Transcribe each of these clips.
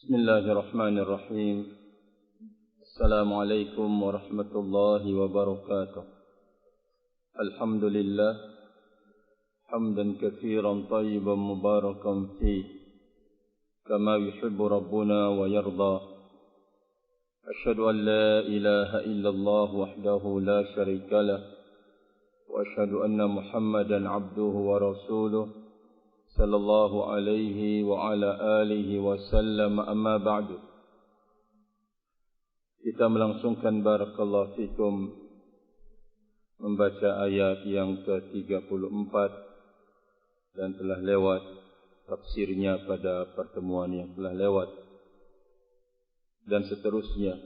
Bismillahirrahmanirrahim. Assalamualaikum warahmatullahi wabarakatuh. Alhamdulillah hamdan katsiran tayyiban mubarakan fi kama yuhibbu rabbuna wa yarda. Asyhadu an la ilaha illallah wahdahu la syarika lah wa asyhadu anna Muhammadan abduhu wa rasuluh sallallahu alaihi wa ala alihi wa sallam, amma ba'du. Kita melangsungkan barakallahu fikum membaca ayat yang ke-34 dan telah lewat tafsirnya pada pertemuan yang telah lewat dan seterusnya.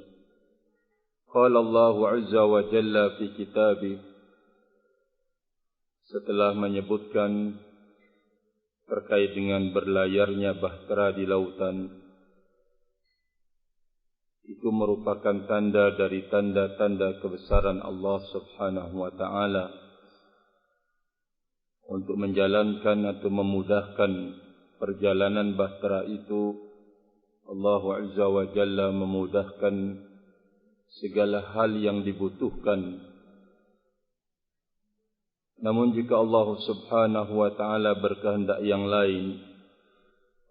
Qala Allahu azza wa jalla fi kitabih, setelah menyebutkan terkait dengan berlayarnya bahtera di lautan, itu merupakan tanda dari tanda-tanda kebesaran Allah subhanahu wa ta'ala untuk menjalankan atau memudahkan perjalanan bahtera itu. Allah azza wa jalla memudahkan segala hal yang dibutuhkan. Namun jika Allah subhanahu wa ta'ala berkehendak yang lain,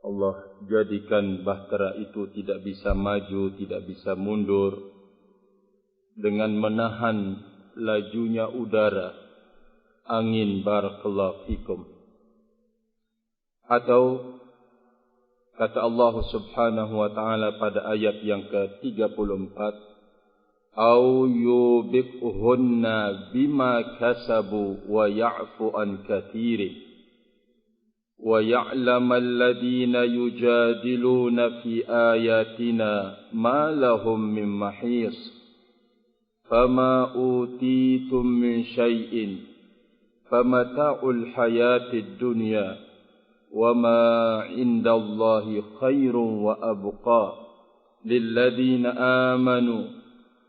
Allah jadikan bahtera itu tidak bisa maju, tidak bisa mundur dengan menahan lajunya udara, angin, barakallahu fikum. Atau kata Allah subhanahu wa ta'ala pada ayat yang ke-34, أو يوبقهن بما كسبوا ويعفو عن كثير ويعلم الذين يجادلون في آياتنا ما لهم من محيص فما أوتيتم من شيء فمتاع الحياة الدنيا وما عند الله خير وأبقى للذين آمنوا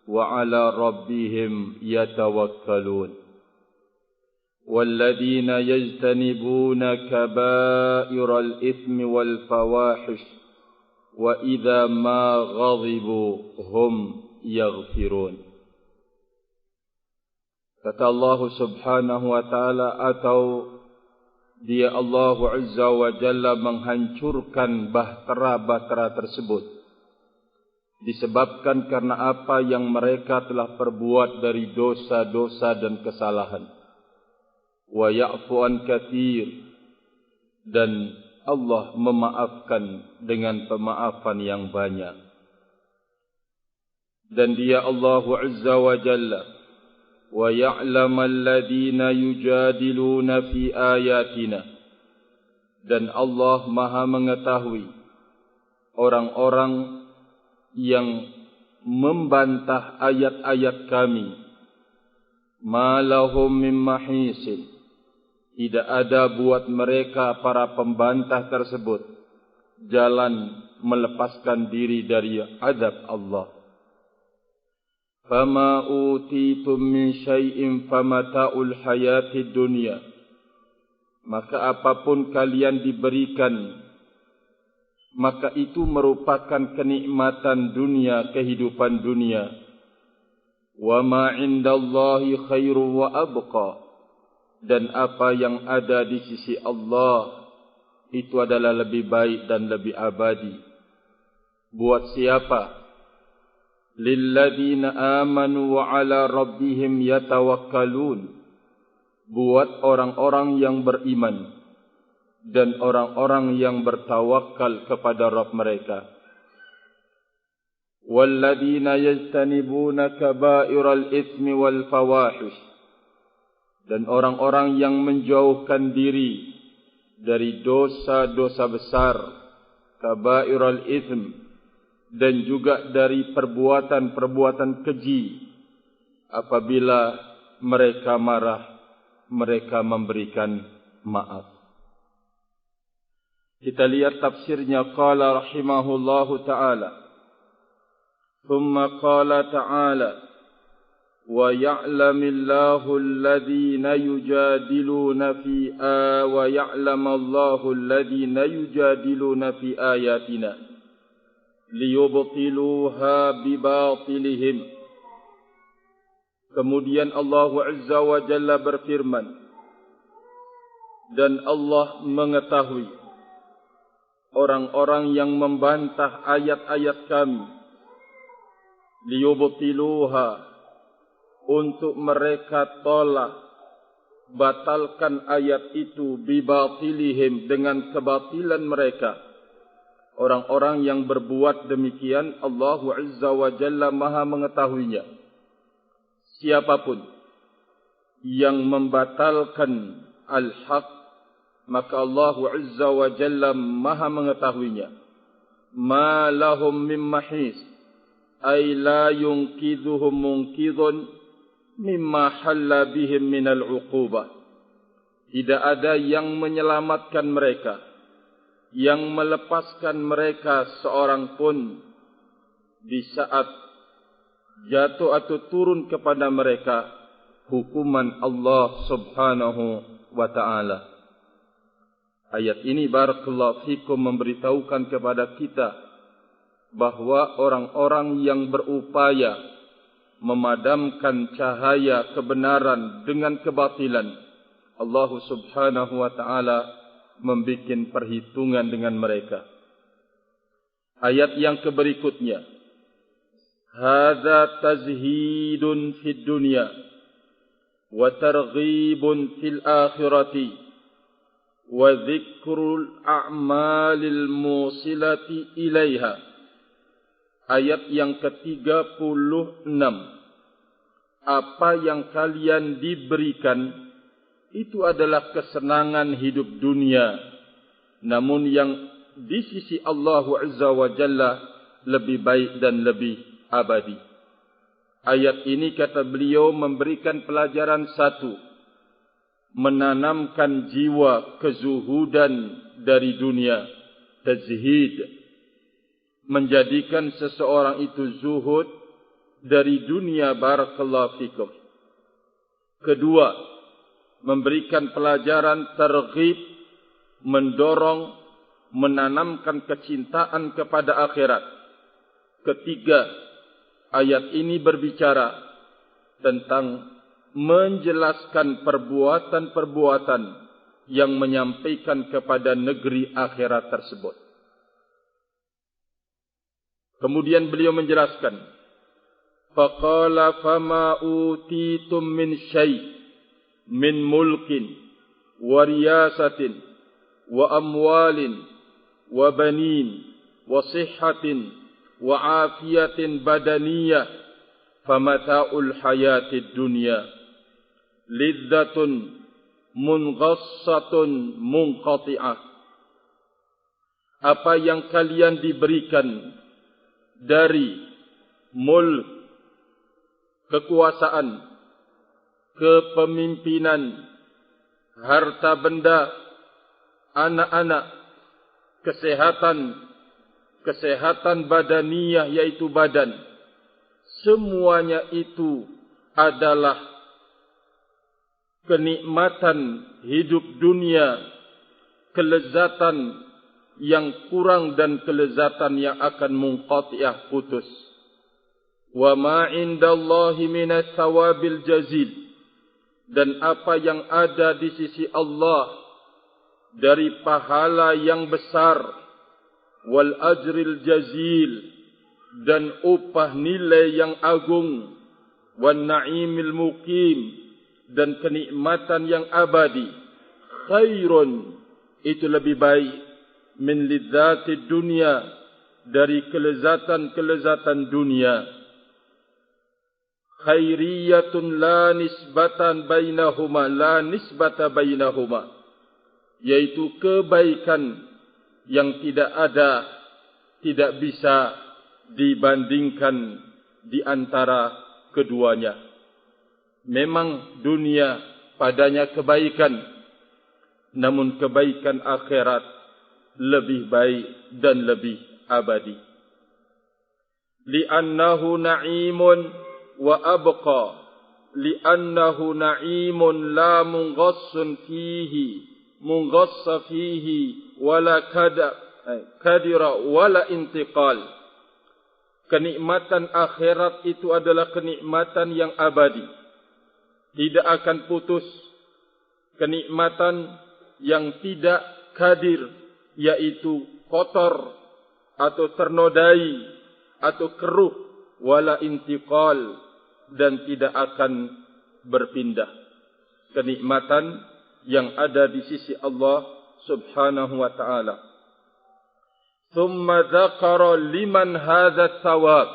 وعلى ربهم يتوكلون والذين يجتنبون كبائر الإثم والفواحش وإذا ما غضبوا هم يغفرون. Kata Allah subhanahu wa ta'ala, atau dia Allah azza wa jalla menghancurkan bahtera-bahtera tersebut disebabkan karena apa yang mereka telah perbuat dari dosa-dosa dan kesalahan. Wa ya'fu an katsir, dan Allah memaafkan dengan pemaafan yang banyak. Dan dia Allah azza wa jalla wa ya'lamu alladhina yujadiluna fi ayatina, dan Allah maha mengetahui orang-orang yang membantah ayat-ayat kami. Ma lahum min mahisin, tidak ada buat mereka para pembantah tersebut jalan melepaskan diri dari azab Allah. Fama utitum min syai'in famata'ul hayatid dunya, maka apapun kalian diberikan, maka itu merupakan kenikmatan dunia, kehidupan dunia. Wa ma 'indallahi khairu wa abqa, dan apa yang ada di sisi Allah itu adalah lebih baik dan lebih abadi. Buat siapa? Lilladzina amanu wa 'ala rabbihim yatawakkalun, buat orang-orang yang beriman dan orang-orang yang bertawakal kepada Rabb mereka. Walladzina yajtanibuna kaba'iral itsmi wal fawahish, dan orang-orang yang menjauhkan diri dari dosa-dosa besar, kaba'iral itsm, dan juga dari perbuatan-perbuatan keji. Apabila mereka marah, mereka memberikan maaf. Kita lihat tafsirnya. Qala rahimahullahu ta'ala, thumma qala ta'ala, wa ya'lamillahu alladhina yujadiluna fi wa ya'lamallahu alladhina yujadiluna fi ayatina. liyubtiluha bibatilihim. Kemudian Allah Azza wa Jalla berfirman, dan Allah mengetahui orang-orang yang membantah ayat-ayat kami, liyubtiluha, untuk mereka tolak, batalkan ayat itu, bibatilihim, dengan kebatilan mereka. Orang-orang yang berbuat demikian, Allah Azza wa Jalla Maha mengetahuinya. Siapapun yang membatalkan al-haq, maka Allah Azza wa Jalla Maha mengetahuinya. Ma lahum min mahis, ay la yunqidhuhum munqidhun mimma halla bihim minal uqubah. Tidak ada yang menyelamatkan mereka, yang melepaskan mereka seorang pun di saat jatuh atau turun kepada mereka hukuman Allah Subhanahu wa ta'ala. Ayat ini barakallahu fikum memberitahukan kepada kita bahwa orang-orang yang berupaya memadamkan cahaya kebenaran dengan kebatilan, Allah Subhanahu wa ta'ala membikin perhitungan dengan mereka. Ayat yang berikutnya, hadza tazhidun fid dunya wa targhibun fil akhirati wa dzikrul a'malil musilati ilaiha. Ayat yang ke-36. Apa yang kalian diberikan itu adalah kesenangan hidup dunia, namun yang di sisi Allah Azza wa Jalla lebih baik dan lebih abadi. Ayat ini kata beliau memberikan pelajaran satu, menanamkan jiwa kezuhudan dari dunia, tazhid, menjadikan seseorang itu zuhud dari dunia, barakallahu fikum. Kedua, memberikan pelajaran targhib, mendorong, menanamkan kecintaan kepada akhirat. Ketiga, ayat ini berbicara tentang menjelaskan perbuatan-perbuatan yang menyampaikan kepada negeri akhirat tersebut. Kemudian beliau menjelaskan, faqala fama utitum min syai' min mulkin wa riyasatin wa amwalin wa banin wa sihhatin wa afiyatin badaniyah famata'ul hayatid dunya lidzatun munghassatun munqati'ah. Apa yang kalian diberikan dari mulk, kekuasaan, kepemimpinan, harta benda, anak-anak, kesehatan badaniyah yaitu badan, semuanya itu adalah kenikmatan hidup dunia, kelezatan yang kurang dan kelezatan yang akan munqati'ah, putus. Wa ma 'indallahi minas thawabil jazil, dan apa yang ada di sisi Allah dari pahala yang besar, wal ajril jazil, dan upah nilai yang agung, wan na'imil muqim, dan kenikmatan yang abadi, khairun, itu lebih baik, min lidzati dunia, dari kelezatan-kelezatan dunia. Khairiyatun la nisbatan bainahuma, la nisbata bainahuma, yaitu kebaikan yang tidak bisa dibandingkan di antara keduanya. Memang dunia padanya kebaikan, namun kebaikan akhirat lebih baik dan lebih abadi. Li'annahu na'imun wa abqa, li'annahu na'imun la munghassa fihi wala kadira wala intiqal, kenikmatan akhirat itu adalah kenikmatan yang abadi, tidak akan putus, kenikmatan yang tidak kadir, yaitu kotor atau ternodai atau keruh, wala intiqal, dan tidak akan berpindah. Kenikmatan yang ada di sisi Allah Subhanahu wa ta'ala. Thumma dzakara liman hadza thawab.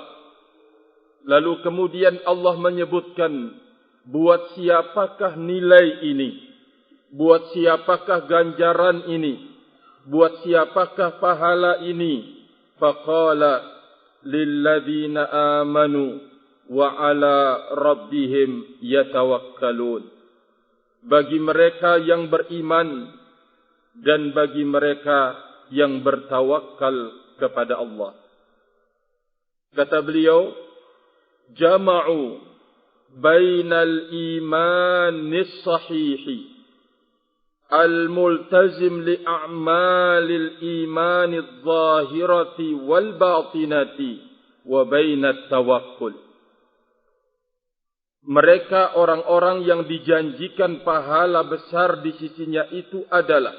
Lalu kemudian Allah menyebutkan, buat siapakah nilai ini? Buat siapakah ganjaran ini? Buat siapakah pahala ini? Faqala lilladzina amanu wa ala rabbihim yatawakkalun. Bagi mereka yang beriman dan bagi mereka yang bertawakal kepada Allah. Kata beliau, jama'u bainal imanis sahihi al-multazim li a'malil imanil zahirati wal batinati wa bainat tawakkul. Mereka orang-orang yang dijanjikan pahala besar di sisinya itu adalah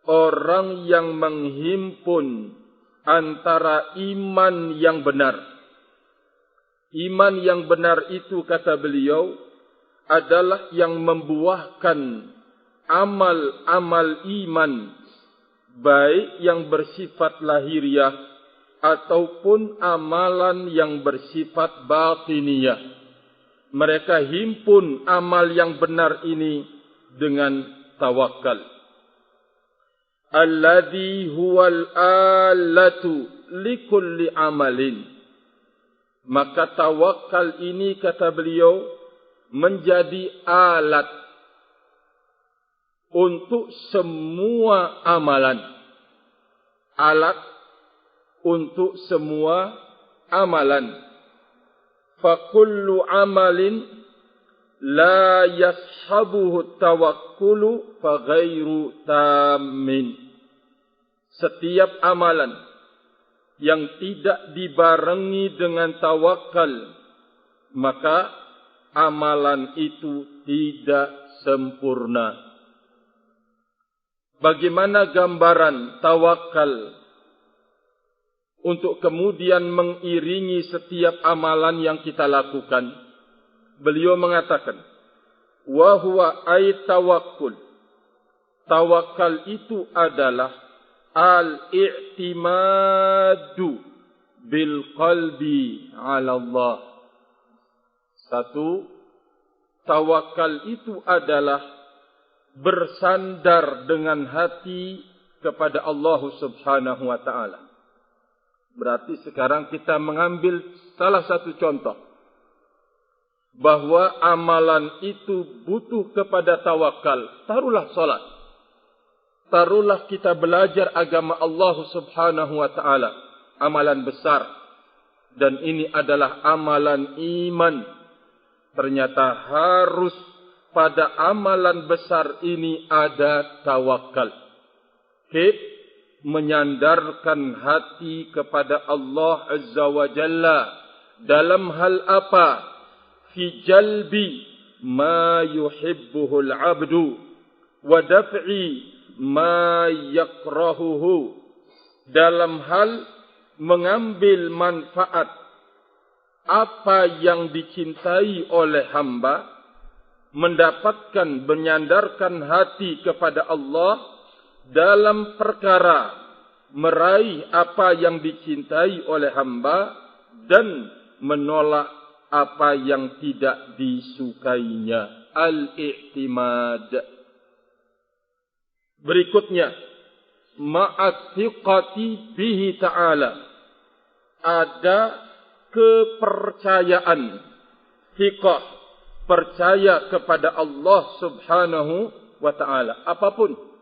orang yang menghimpun antara iman yang benar. Iman yang benar itu, kata beliau, adalah yang membuahkan amal-amal iman, baik yang bersifat lahiriah ataupun amalan yang bersifat batiniyah. Mereka himpun amal yang benar ini dengan tawakal. Alladhi huwal alatu likulli amalin. Maka tawakal ini, kata beliau, menjadi alat untuk semua amalan. Alat untuk semua amalan. Fakullu amalin la yashabuhu tawakkulu faghairu tammin. Setiap amalan yang tidak dibarengi dengan tawakal, maka amalan itu tidak sempurna. Bagaimana gambaran tawakal untuk kemudian mengiringi setiap amalan yang kita lakukan? Beliau mengatakan, wa huwa ay tawakkul. Tawakal itu adalah al-i'timadu bil qalbi ala Allah. Satu, tawakal itu adalah bersandar dengan hati kepada Allah Subhanahu wa ta'ala. Berarti sekarang kita mengambil salah satu contoh, bahwa amalan itu butuh kepada tawakal. Taruhlah salat, taruhlah kita belajar agama Allah Subhanahu wa ta'ala, amalan besar, dan ini adalah amalan iman. Ternyata harus pada amalan besar ini ada tawakal. Menyandarkan hati kepada Allah Azza wa Jalla dalam hal apa? Fi jalbi ma yuhibbuhu al-abdu wa daf'i ma yakrahuhu. Dalam hal mengambil manfaat apa yang dicintai oleh hamba, mendapatkan, menyandarkan hati kepada Allah dalam perkara meraih apa yang dicintai oleh hamba dan menolak apa yang tidak disukainya. Al-i'timad. Berikutnya, ma'athiqati bihi ta'ala. Ada kepercayaan, thiqah, percaya kepada Allah Subhanahu wa ta'ala. Apapun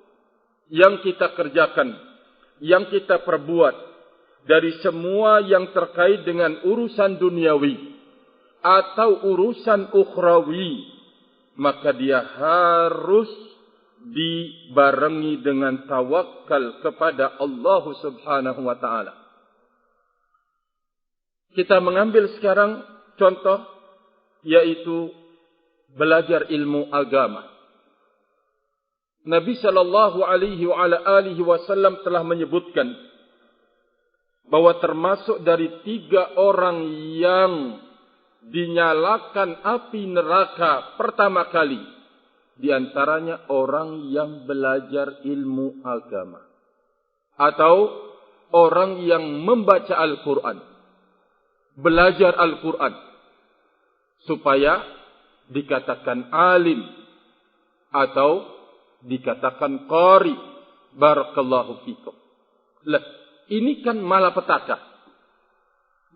yang kita kerjakan, yang kita perbuat, dari semua yang terkait dengan urusan duniawi atau urusan ukhrawi, maka dia harus dibarengi dengan tawakal kepada Allah Subhanahu wa ta'ala. Kita mengambil sekarang contoh, yaitu belajar ilmu agama. Nabi sallallahu alaihi wasallam telah menyebutkan bahwa termasuk dari 3 orang yang dinyalakan api neraka pertama kali, di antaranya orang yang belajar ilmu agama atau orang yang membaca Al-Quran, belajar Al-Quran supaya dikatakan alim atau dikatakan qari. Barakallahu fikum. Lah, ini kan malapetaka.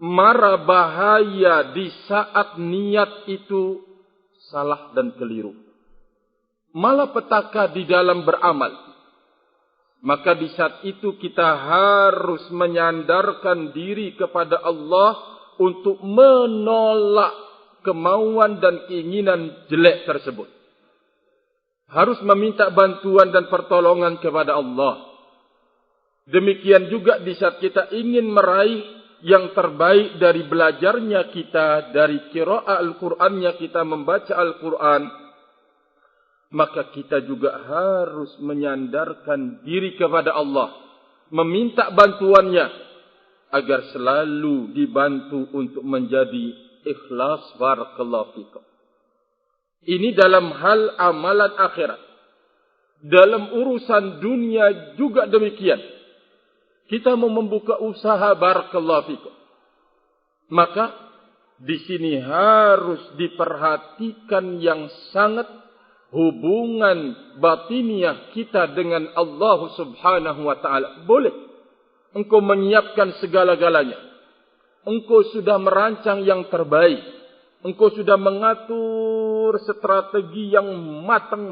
Mara bahaya di saat niat itu salah dan keliru. Malapetaka di dalam beramal. Maka di saat itu kita harus menyandarkan diri kepada Allah untuk menolak kemauan dan keinginan jelek tersebut. Harus meminta bantuan dan pertolongan kepada Allah. Demikian juga di saat kita ingin meraih yang terbaik dari belajarnya kita, dari qiraah Al-Qur'annya kita membaca Al-Qur'an, maka kita juga harus menyandarkan diri kepada Allah, meminta bantuannya agar selalu dibantu untuk menjadi ikhlas. Barakallahu fikum. Ini dalam hal amalan akhirat. Dalam urusan dunia juga demikian. Kita mau membuka usaha, barakallahu fikum, maka di sini harus diperhatikan yang sangat hubungan batiniah kita dengan Allah Subhanahu wa taala. Boleh engkau menyiapkan segala-galanya. Engkau sudah merancang yang terbaik. Engkau sudah mengatur strategi yang matang.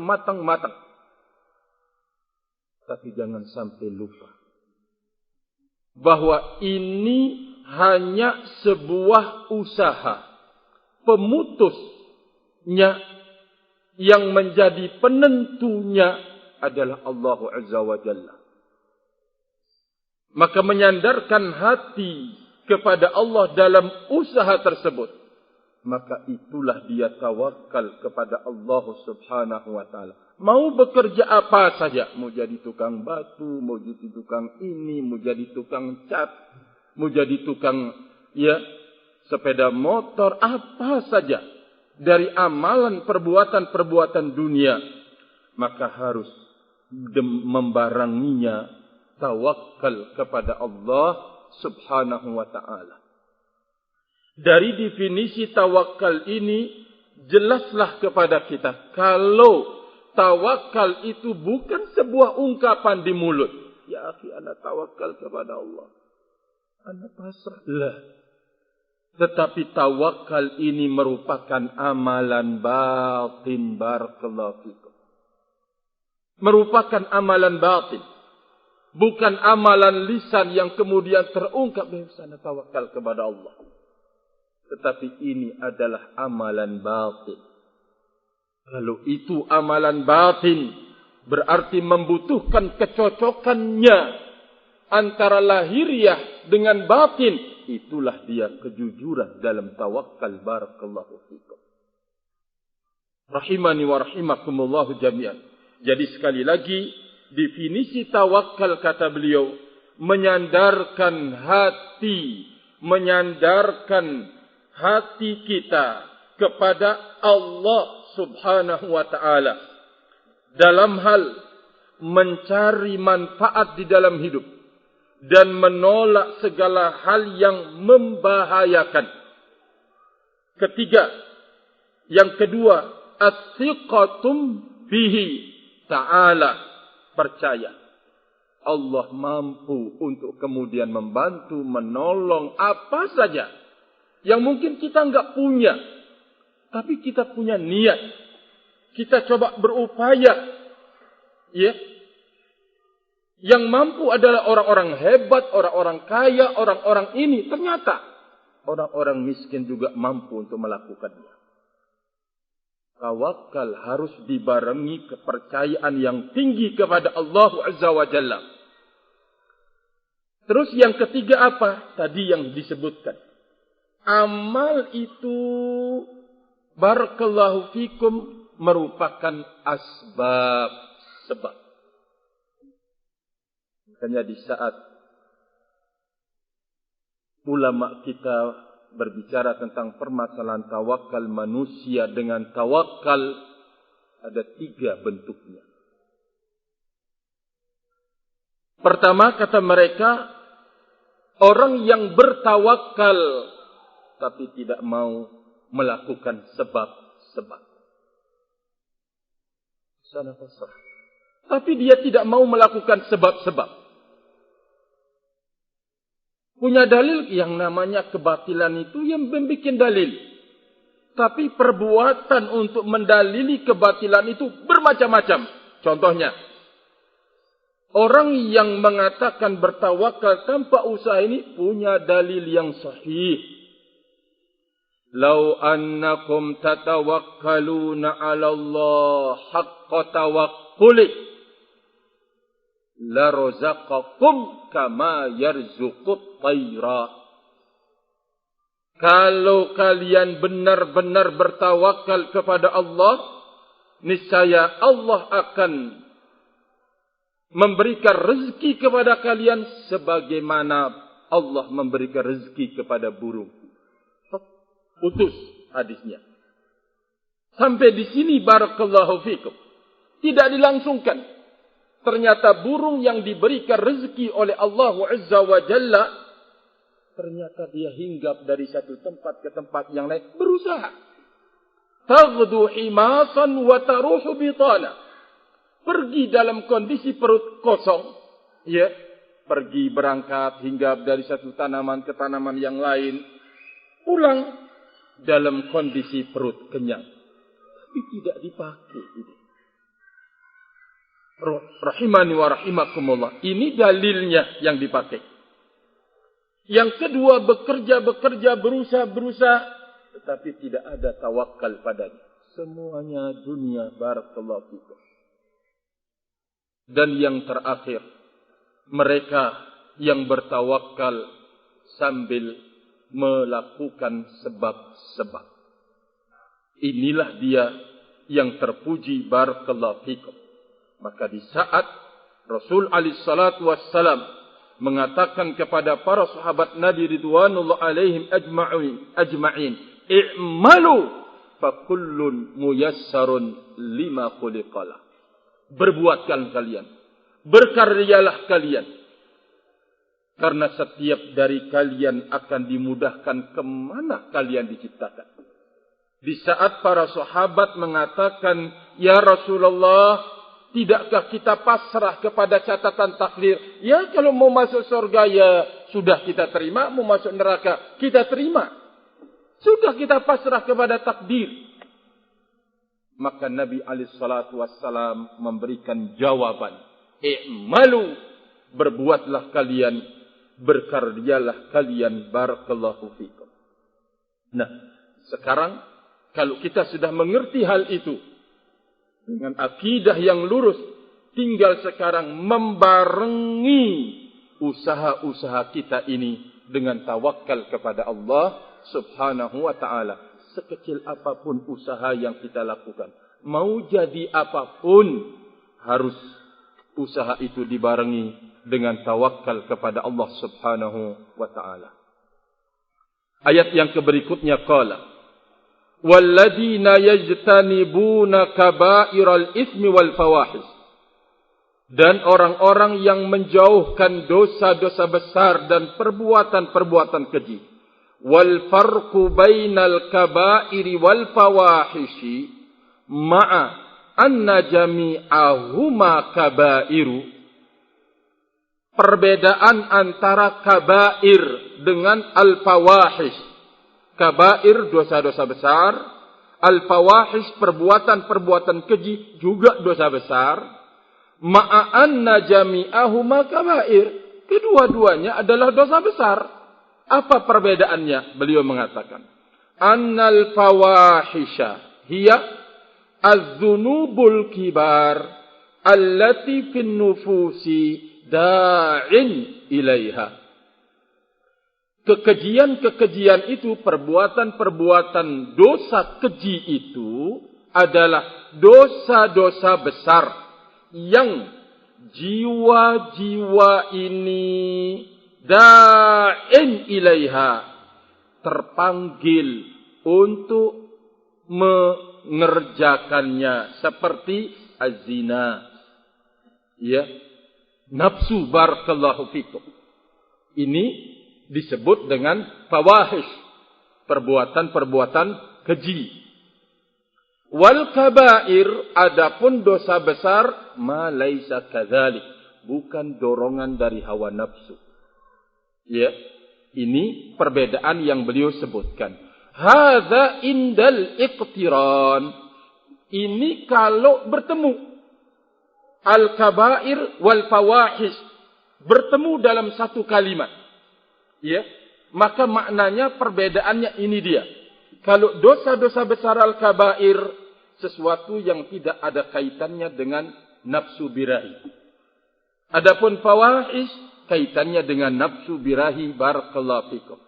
Tapi jangan sampai lupa bahwa ini hanya sebuah usaha. Pemutusnya yang menjadi penentunya adalah Allah Azza wa Jalla. Maka menyandarkan hati kepada Allah dalam usaha tersebut, maka itulah dia tawakal kepada Allah Subhanahu wa taala. Mau bekerja apa saja, mau jadi tukang batu, mau jadi tukang ini, mau jadi tukang cat, mau jadi tukang sepeda motor, apa saja dari amalan perbuatan dunia, maka harus membaranginya tawakal kepada Allah Subhanahu wa taala. Dari definisi tawakal ini jelaslah kepada kita kalau tawakal itu bukan sebuah ungkapan di mulut. Ya akhi, ana tawakal kepada Allah, ana pasrah. Tetapi tawakal ini merupakan amalan batin. Barakallahu fikum. Merupakan amalan batin. Bukan amalan lisan yang kemudian terungkap dengan sana tawakal kepada Allah. Tetapi ini adalah amalan batin. Kalau itu amalan batin, berarti membutuhkan kecocokannya antara lahiriah dengan batin. Itulah dia kejujuran dalam tawakal. Barakallahu fikum. Rahimani wa rahimakumullahu jami'an. Jadi sekali lagi, definisi tawakal kata beliau, menyandarkan hati kita kepada Allah Subhanahu wa ta'ala dalam hal mencari manfaat di dalam hidup dan menolak segala hal yang membahayakan. Yang kedua, as-siqatum bihi ta'ala, percaya Allah mampu untuk kemudian membantu, menolong apa saja yang mungkin kita enggak punya, tapi kita punya niat. Kita coba berupaya. Ya. Yang mampu adalah orang-orang hebat, orang-orang kaya, orang-orang ini. Ternyata orang-orang miskin juga mampu untuk melakukannya. Tawakal harus dibarengi kepercayaan yang tinggi kepada Allah Azza wa Jalla. Terus yang ketiga apa? Tadi yang disebutkan. amal itu barakallahu fikum merupakan sebab. Makanya di saat ulama kita berbicara tentang permasalahan tawakal manusia dengan tawakal, ada 3 bentuknya. Pertama, kata mereka, orang yang bertawakal tapi tidak mau melakukan sebab-sebab. Salah fasah. Tapi dia tidak mau melakukan sebab-sebab. Punya dalil yang namanya kebatilan itu yang membuat dalil. Tapi perbuatan untuk mendalili kebatilan itu bermacam-macam. Contohnya, orang yang mengatakan bertawakal tanpa usaha ini punya dalil yang sahih. Lau annakum tatawakkaluna 'ala Allah haqqa tawakkuli la razaqakum kama yarzuqut tayra. Kalau kalian benar-benar bertawakal kepada Allah, niscaya Allah akan memberikan rezeki kepada kalian sebagaimana Allah memberikan rezeki kepada burung. Putus hadisnya. Sampai di sini barakallahu fikum. Tidak dilangsungkan. Ternyata burung yang diberikan rezeki oleh Allah Azza wa Jalla, ternyata dia hinggap dari satu tempat ke tempat yang lain. Berusaha. Taghdu himasan wa taruhu bitana. Pergi dalam kondisi perut kosong. Ya. Pergi berangkat hinggap dari satu tanaman ke tanaman yang lain. Pulang dalam kondisi perut kenyang. Tapi tidak dipakai. Rahimani wa rahimakumullah. Ini dalilnya yang dipakai. Yang kedua, bekerja, berusaha. Tetapi tidak ada tawakal padanya. Semuanya dunia, barakallahu fikum. Dan yang terakhir, mereka yang bertawakal sambil melakukan sebab-sebab. Inilah dia yang terpuji barakallahu fikum. Maka di saat Rasul alaihi salatu wassalam mengatakan kepada para sahabat Nabi ridwanullah alaihim ajma'in, i'malu fa kullun muyassarun lima khuliqalah. Berbuatkan kalian, berkaryalah kalian. Karena setiap dari kalian akan dimudahkan kemana kalian diciptakan. Di saat para sahabat mengatakan, ya Rasulullah, tidakkah kita pasrah kepada catatan takdir? Ya, kalau mau masuk surga ya sudah kita terima, mau masuk neraka kita terima. Sudah kita pasrah kepada takdir. Maka Nabi SAW memberikan jawaban. I'malu, berbuatlah kalian, berkaryalah kalian, barakallahu fikum. Nah, sekarang kalau kita sudah mengerti hal itu dengan akidah yang lurus, tinggal sekarang membarengi usaha-usaha kita ini dengan tawakal kepada Allah Subhanahu wa ta'ala. Sekecil apapun usaha yang kita lakukan, mau jadi apapun, harus usaha itu dibarengi dengan tawakal kepada Allah Subhanahu wa ta'ala. Ayat yang berikutnya qala walladzina yajtanibuna kaba'iral itsmi wal fawahish. Dan orang-orang yang menjauhkan dosa-dosa besar dan perbuatan-perbuatan keji. Wal farqu bainal kaba'iri wal fawahishi ma'a anna jami'ahuma kaba'iru. Perbedaan antara kabair dengan al-fawahish. Kabair dosa-dosa besar, al-fawahish perbuatan-perbuatan keji juga dosa besar. Ma'anna jami'ahuma kabair. Kedua-duanya adalah dosa besar. Apa perbedaannya? Beliau mengatakan, annal fawahisha hiya az-dzunubul kibar allati fin nufusi da'in ilaiha. kekejian-kekejian itu, perbuatan-perbuatan dosa keji itu adalah dosa-dosa besar yang jiwa-jiwa ini da'in ilaiha, terpanggil untuk mengerjakannya, seperti az-zina, ya, nafsu, barakallahu fikum. Ini disebut dengan fawahish, perbuatan-perbuatan keji. Wal kabair, adapun dosa besar, ma laisa kadzalik, bukan dorongan dari hawa nafsu. Ya, ini perbedaan yang beliau sebutkan. Hadza indal iqtiran. Ini kalau bertemu al kabair wal fawahish, bertemu dalam satu kalimat. Ya, maka maknanya perbedaannya ini dia. Kalau dosa-dosa besar al-kabair, sesuatu yang tidak ada kaitannya dengan nafsu birahi. Adapun fawahish, kaitannya dengan nafsu birahi, barakallahu fikum.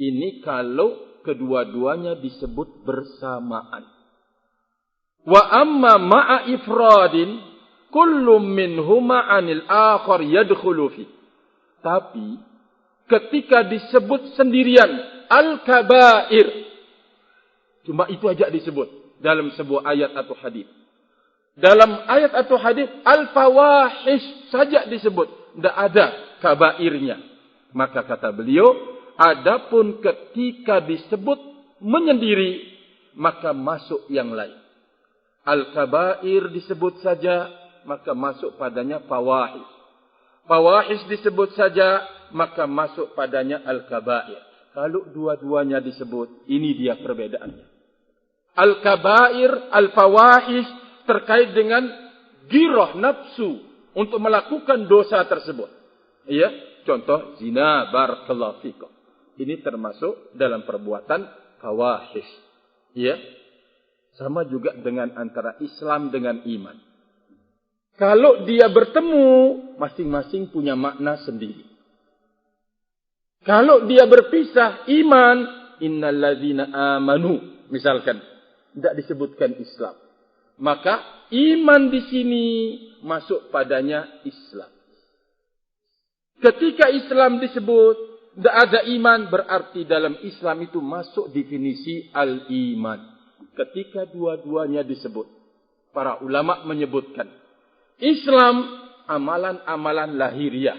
Ini kalau kedua-duanya disebut bersamaan. Wa amma ma'a ifradin, kullum minhuma 'anil akhar yadkhulu fi. Tapi ketika disebut sendirian al-kabair, cuma itu aja disebut dalam sebuah ayat atau hadis. Dalam ayat atau hadis al-fawahish saja disebut, tidak ada kabairnya. Maka kata beliau, adapun ketika disebut menyendiri, maka masuk yang lain. Al-kabair disebut saja, maka masuk padanya fawahish. Fawahish disebut saja, maka masuk padanya al-kabair. Kalau dua-duanya disebut, ini dia perbedaannya. Al-kabair, al-fawahish terkait dengan girah nafsu untuk melakukan dosa tersebut. Ya, contoh zina, barakallahu fikum. Ini termasuk dalam perbuatan fawahish. Ya. Sama juga dengan antara Islam dengan iman. Kalau dia bertemu, masing-masing punya makna sendiri. Kalau dia berpisah, iman, innalladzina amanu, misalkan, tidak disebutkan Islam. Maka iman di sini masuk padanya Islam. Ketika Islam disebut, tidak ada iman, berarti dalam Islam itu masuk definisi al-iman. Ketika dua-duanya disebut, para ulama menyebutkan, Islam amalan-amalan lahiriah.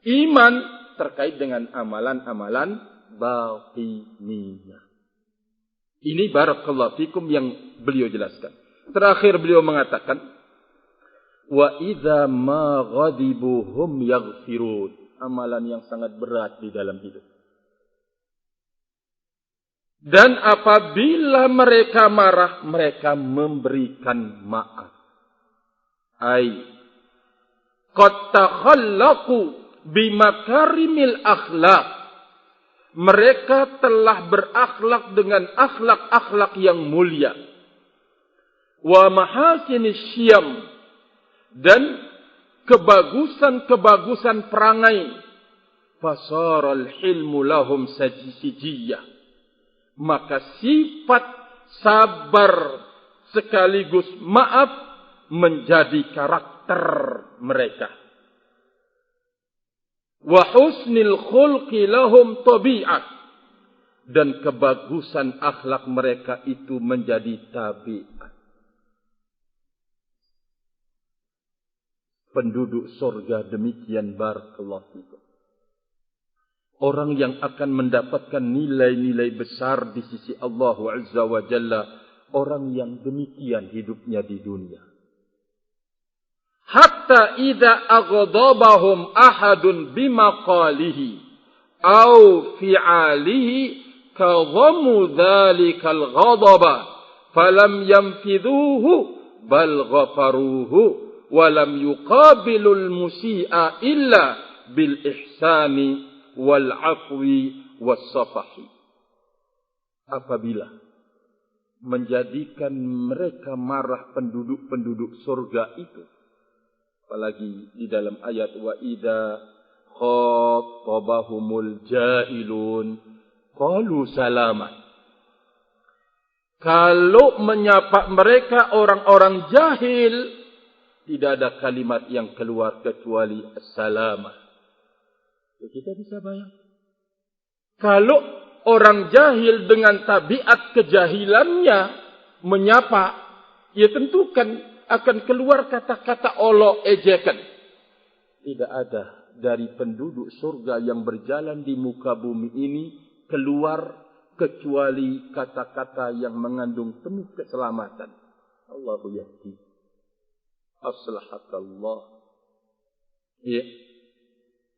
Iman terkait dengan amalan-amalan batiniyah. Ini barakallahu fikum yang beliau jelaskan. Terakhir beliau mengatakan, wa idza ma ghadibu hum yaghfirun. Amalan yang sangat berat di dalam hidup. Dan apabila mereka marah, mereka memberikan maaf. Ai qad takhallaqu bimakarimil akhlaq. Mereka telah berakhlak dengan akhlak-akhlak yang mulia. Wa mahasinis syiyam, dan kebagusan-kebagusan perangai. Fasaral hilmu lahum sajijiyah. Maka sifat sabar sekaligus maaf menjadi karakter mereka. Wa husnil khulqi lahum tabi'at, dan kebagusan akhlak mereka itu menjadi tabiat. Penduduk surga demikian, barakallahu fikum. Orang yang akan mendapatkan nilai-nilai besar di sisi Allah Azza wa Jalla, orang yang demikian hidupnya di dunia. Hatta idza aghdabahum ahadun bimaqalihi aw fi'alihi kadhamu dhalikal ghadaba falam yanfidhuhu bal ghafaruhu wa lam yuqabilul musii'a illa bil ihsani wal afwi was safahi. Apabila menjadikan mereka marah penduduk-penduduk surga itu, apalagi di dalam ayat wa idza khattabahumul jahilun qalu salaman. Kalau menyapa mereka orang-orang jahil, tidak ada kalimat yang keluar kecuali assalamah. Kita bisa bayang. Kalau orang jahil dengan tabiat kejahilannya menyapa, ya tentu kan akan keluar kata-kata olok, ejekan. Tidak ada dari penduduk surga yang berjalan di muka bumi ini keluar kecuali kata-kata yang mengandung penuh keselamatan. Allahu yahdi. Aslahakallah. Ya.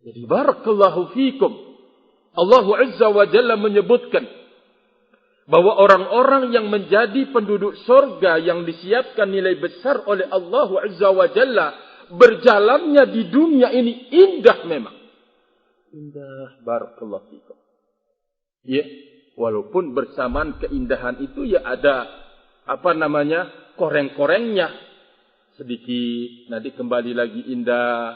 Jadi barakallahu fikum. Allah Azza wa Jalla menyebutkan bahwa orang-orang yang menjadi penduduk surga yang disiapkan nilai besar oleh Allah Azza wa Jalla, berjalannya di dunia ini indah memang. Indah, barakallahu fikum. Ya. Walaupun bersamaan keindahan itu ya ada koreng-korengnya. Sedikit, nanti kembali lagi indah.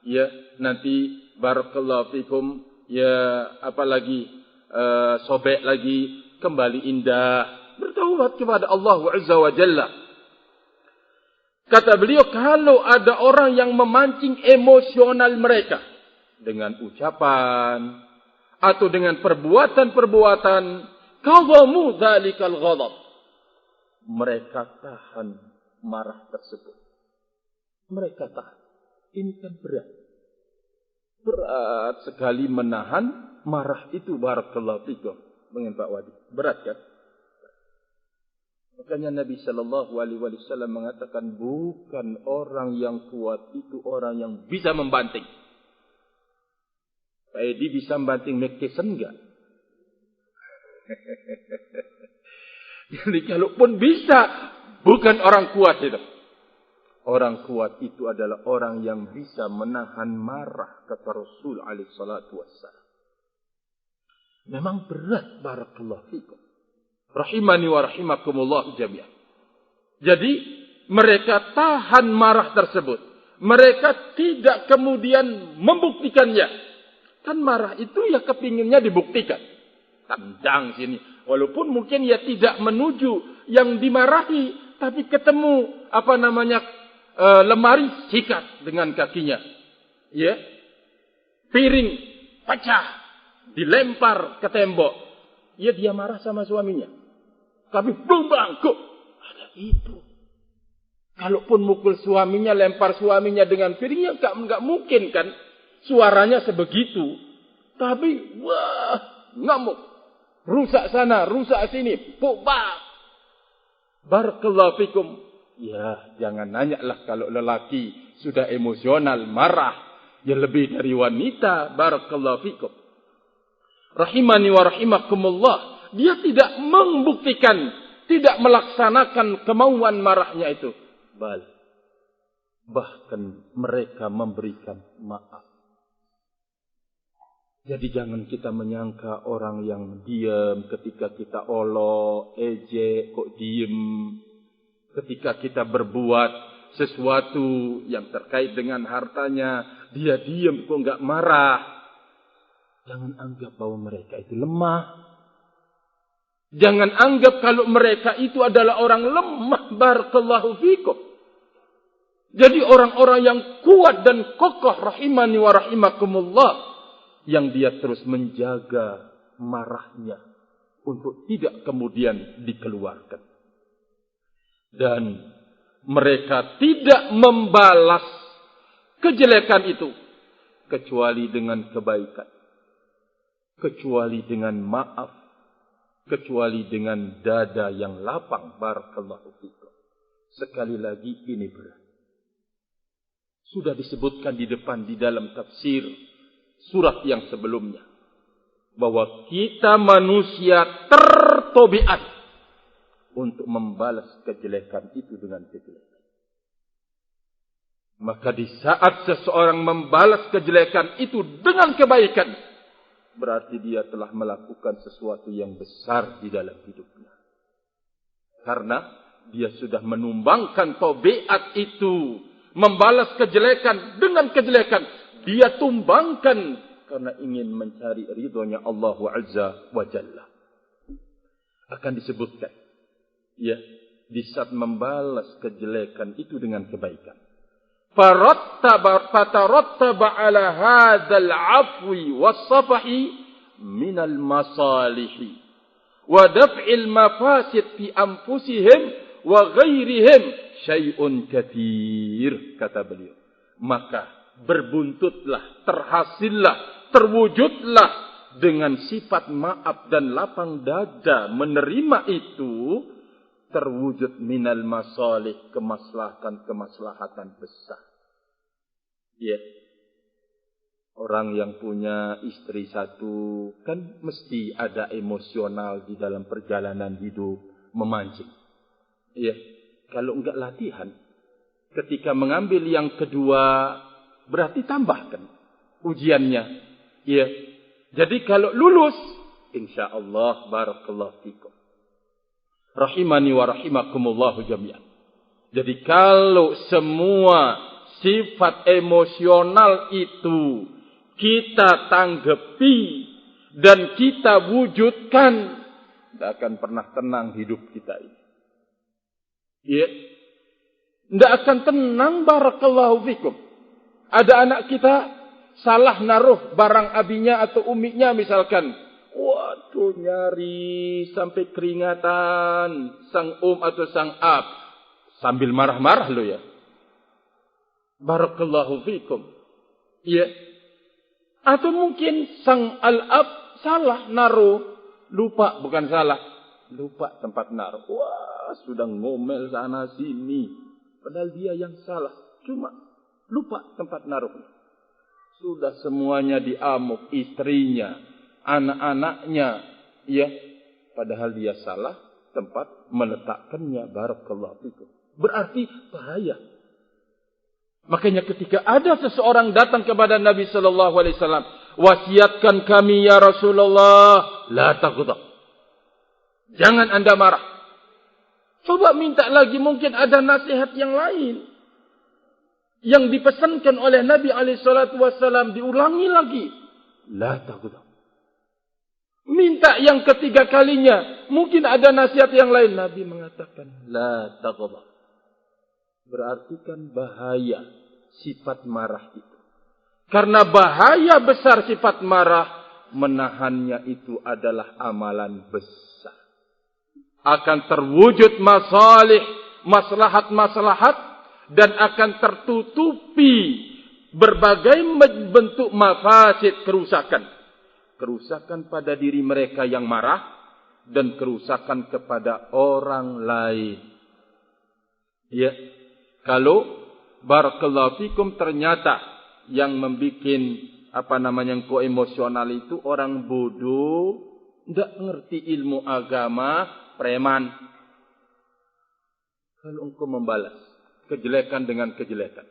Ya, nanti barakallahu fikum, ya sobek lagi, kembali indah. Bertaubat kepada Allah Azza wa Jalla. Kata beliau, kalau ada orang yang memancing emosional mereka dengan ucapan atau dengan perbuatan-perbuatan, kadhamu dzalikal ghadab. Mereka tahan marah tersebut. Mereka tahan. Ini kan berat. Berat sekali menahan marah itu, barakallahu fikum. Dengan Pak Wadi. Berat kan? Makanya Nabi sallallahu alaihi wasallam mengatakan, bukan orang yang kuat itu orang yang bisa membanting. Pak Edi bisa membanting Mike Tyson enggak? Jadi kalaupun bisa, bukan orang kuat itu. Orang kuat itu adalah orang yang bisa menahan marah, kata Rasul alaihi salatu wassalam. Memang berat, barakallahu fikum. Rahimani wa rahimakumullah jami'an. Jadi mereka tahan marah tersebut. Mereka tidak kemudian membuktikannya. Kan marah itu ya kepinginnya dibuktikan. Tendang sini. Walaupun mungkin ya tidak menuju yang dimarahi, tapi ketemu lemari, sikat dengan kakinya. Ya. Piring pecah, dilempar ke tembok. Ya, dia marah sama suaminya. Tapi belum bangkuk. Ada itu. Kalaupun mukul suaminya, lempar suaminya dengan piringnya, enggak mungkin kan. Suaranya sebegitu. Tapi, wah, ngamuk. Rusak sana, rusak sini. Pukbak. Barakallahu fikum. Ya, jangan nanyalah kalau lelaki sudah emosional, marah. Ya lebih dari wanita. Barakallahu fikum. Rahimani wa rahimakumullah. Dia tidak membuktikan, tidak melaksanakan kemauan marahnya itu. Bahkan mereka memberikan maaf. Jadi jangan kita menyangka orang yang diam ketika kita olok, ejek, kok diem. Ketika kita berbuat sesuatu yang terkait dengan hartanya, dia diam kok enggak marah. Jangan anggap bahwa mereka itu lemah. Jangan anggap kalau mereka itu adalah orang lemah. Barakallahu fikum. Jadi orang-orang yang kuat dan kokoh, rahimani wa rahimakumullah, yang dia terus menjaga marahnya untuk tidak kemudian dikeluarkan. Dan mereka tidak membalas kejelekan itu kecuali dengan kebaikan, kecuali dengan maaf, kecuali dengan dada yang lapang. Barakallahu fikum. Sekali lagi, ini berat. Sudah disebutkan di depan di dalam tafsir surat yang sebelumnya, bahwa kita manusia tertobiat untuk membalas kejelekan itu dengan kejelekan. Maka di saat seseorang membalas kejelekan itu dengan kebaikan, berarti dia telah melakukan sesuatu yang besar di dalam hidupnya. Karena dia sudah menumbangkan tabiat itu, membalas kejelekan dengan kejelekan, dia tumbangkan karena ingin mencari ridhonya Allah Azza wa Jalla. Akan disebutkan, ya, di saat membalas kejelekan itu dengan kebaikan. Fatarattaba ala hadzal afwi was-safahi minal masalihi wa daf'il mafasid fi anfusihim wa ghairihim syai'un katsir, kata beliau. Maka berbuntutlah, terhasillah, terwujudlah dengan sifat maaf dan lapang dada menerima itu, terwujud minal masalih, kemaslahatan besar. Ya. Orang yang punya istri satu kan mesti ada emosional di dalam perjalanan hidup, memancing. Ya. Kalau enggak latihan, ketika mengambil yang kedua berarti tambahkan ujiannya. Ya. Jadi kalau lulus, insyaallah barakallahu fikum. Rahimani wa rahimakumullahu jami'an. Jadi kalau semua sifat emosional itu kita tanggapi dan kita wujudkan, tidak akan pernah tenang hidup kita ini. Ya. Tidak akan tenang barakallahu fikum. Ada anak kita salah naruh barang abinya atau umiknya misalkan. Waduh, nyari sampai keringatan sang atau sang ab. Sambil marah-marah lo ya. Barakallahu fikum. Ya. Atau mungkin sang al-ab salah naruh. Lupa, bukan salah. Lupa tempat naruh. Wah, sudah ngomel sana sini. Padahal dia yang salah. Cuma lupa tempat naruh. Sudah semuanya diamuk, istrinya, anak-anaknya, ya, padahal dia salah tempat meletakkannya. Barakallahu fikum. Berarti bahaya. Makanya ketika ada seseorang datang kepada Nabi sallallahu alaihi wasallam, wasiatkan kami ya Rasulullah, la taghdab. Jangan Anda marah. Coba minta lagi, mungkin ada nasihat yang lain yang dipesankan oleh Nabi alaihi salatu wasallam, diulangi lagi. La taghdab. Minta yang ketiga kalinya, mungkin ada nasihat yang lain. Nabi mengatakan, la taghdab. Berarti kan bahaya sifat marah itu. Karena bahaya besar sifat marah, menahannya itu adalah amalan besar. Akan terwujud masalih, maslahat-maslahat, dan akan tertutupi berbagai bentuk mafasid, kerusakan. Kerusakan pada diri mereka yang marah, dan kerusakan kepada orang lain. Ya, kalau barakallahu fikum ternyata yang membuat emosional itu orang bodoh, tidak ngerti ilmu agama, preman. Kalau engkau membalas kejelekan dengan kejelekan,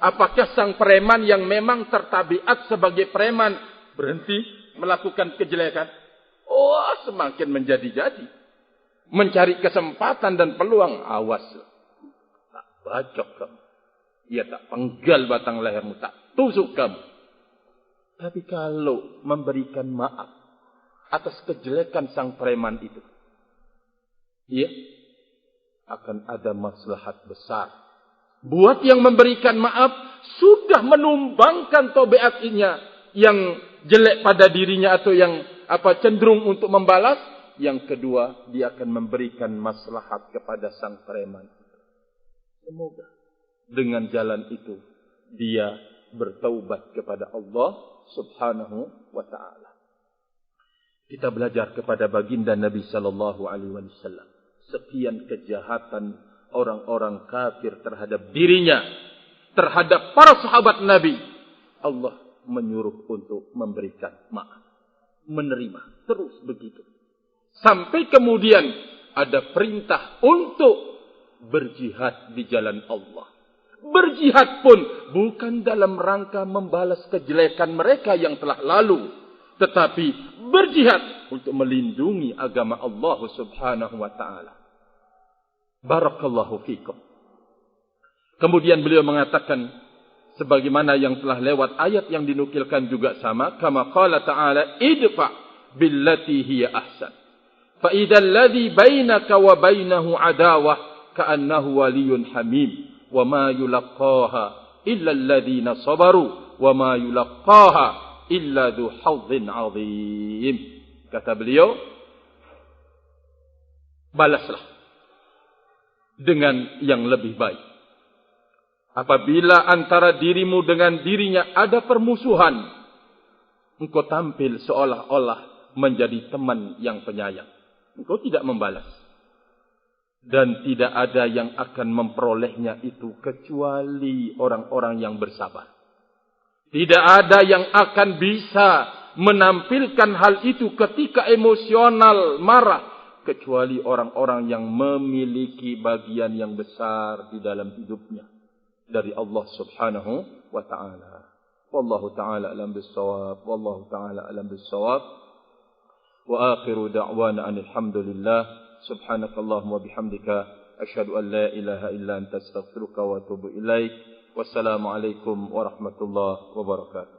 apakah sang preman yang memang tertabiat sebagai preman berhenti melakukan kejelekan? Oh, semakin menjadi-jadi, mencari kesempatan dan peluang. Awas, tak bacok kamu, ya tak penggal batang lehermu, tak tusuk kamu. Tapi kalau memberikan maaf atas kejelekan sang preman itu, ya, akan ada maslahat besar. Buat yang memberikan maaf, sudah menumbangkan tobaatnya yang jelek pada dirinya atau yang cenderung untuk membalas. Yang kedua, dia akan memberikan maslahat kepada sang preman. Semoga dengan jalan itu dia bertaubat kepada Allah Subhanahu wa ta'ala. Kita belajar kepada baginda Nabi sallallahu alaihi wasallam. Sekian kejahatan orang-orang kafir terhadap dirinya, terhadap para sahabat Nabi. Allah menyuruh untuk memberikan maaf, menerima, terus begitu. Sampai kemudian ada perintah untuk berjihad di jalan Allah. Berjihad pun bukan dalam rangka membalas kejelekan mereka yang telah lalu, tetapi berjihad untuk melindungi agama Allah Subhanahu wa ta'ala. Barakallahu fikum. Kemudian beliau mengatakan, Sebagaimana yang telah lewat ayat yang dinukilkan juga sama. Kama qala ta'ala, idfa' billati hiya ahsan. Fa idzal ladzi bainaka wa bainahu adawah ka'annahu waliyyun hamim. Wa ma yulaqqaha illa alladhina sabaru wa ma yulaqqaha illa dzu hadzin 'adzim. Kata beliau, balaslah dengan yang lebih baik. Apabila antara dirimu dengan dirinya ada permusuhan, engkau tampil seolah-olah menjadi teman yang penyayang. Engkau tidak membalas. Dan tidak ada yang akan memperolehnya itu kecuali orang-orang yang bersabar. Tidak ada yang akan bisa menampilkan hal itu ketika emosional marah, kecuali orang-orang yang memiliki bagian yang besar di dalam hidupnya dari Allah Subhanahu wa ta'ala. Wallahu ta'ala alam bis-shawab. Wallahu ta'ala alam bis-shawab. Wa akhiru da'wana alhamdulillah. Subhanakallahumma bihamdika asyhadu an la ilaha illa anta astaghfiruka wa atubu ilaik. Wassalamu alaikum warahmatullahi wabarakatuh.